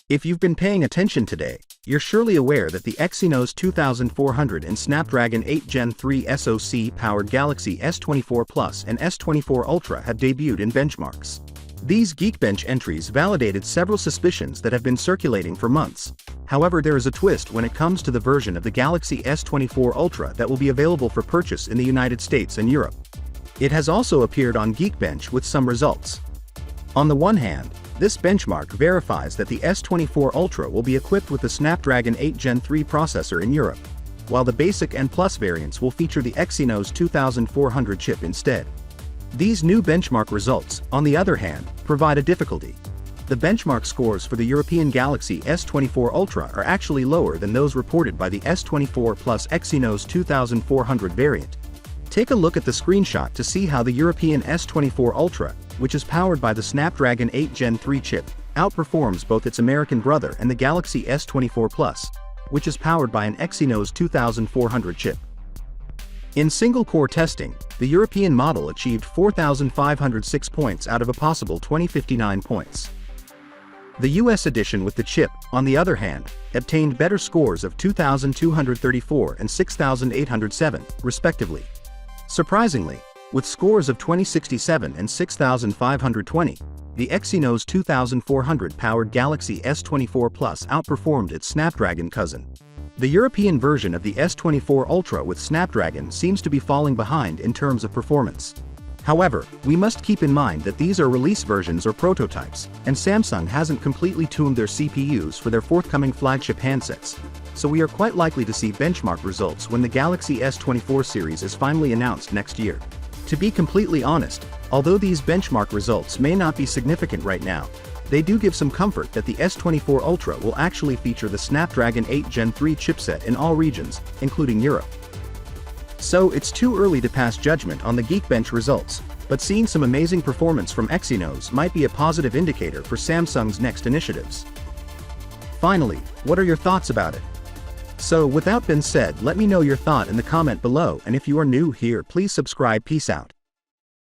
If you've been paying attention today, you're surely aware that the Exynos 2400 and Snapdragon 8 Gen 3 SoC-powered Galaxy S24 Plus and S24 Ultra have debuted in benchmarks. These Geekbench entries validated several suspicions that have been circulating for months. However, there is a twist when it comes to the version of the Galaxy S24 Ultra that will be available for purchase in the United States and Europe. It has also appeared on Geekbench with some results. On the one hand, this benchmark verifies that the S24 Ultra will be equipped with the Snapdragon 8 Gen 3 processor in Europe, while the Basic and Plus variants will feature the Exynos 2400 chip instead. These new benchmark results, on the other hand, provide a difficulty. The benchmark scores for the European Galaxy S24 Ultra are actually lower than those reported by the S24 Plus Exynos 2400 variant. Take a look at the screenshot to see how the European S24 Ultra, which is powered by the Snapdragon 8 Gen 3 chip, outperforms both its American brother and the Galaxy S24 Plus, which is powered by an Exynos 2400 chip. In single-core testing, the European model achieved 4,506 points out of a possible 2,059 points. The US edition with the chip, on the other hand, obtained better scores of 2,234 and 6,807, respectively. Surprisingly, with scores of 2,067 and 6,520, the Exynos 2400-powered Galaxy S24 Plus outperformed its Snapdragon cousin. The European version of the S24 Ultra with Snapdragon seems to be falling behind in terms of performance. However, we must keep in mind that these are release versions or prototypes, and Samsung hasn't completely tuned their CPUs for their forthcoming flagship handsets, so we are quite likely to see benchmark results when the Galaxy S24 series is finally announced next year. To be completely honest, although these benchmark results may not be significant right now, they do give some comfort that the S24 Ultra will actually feature the Snapdragon 8 Gen 3 chipset in all regions, including Europe. So it's too early to pass judgment on the Geekbench results, but seeing some amazing performance from Exynos might be a positive indicator for Samsung's next initiatives. Finally, what are your thoughts about it? So with that being said, let me know your thought in the comment below, and if you are new here, please subscribe. Peace out.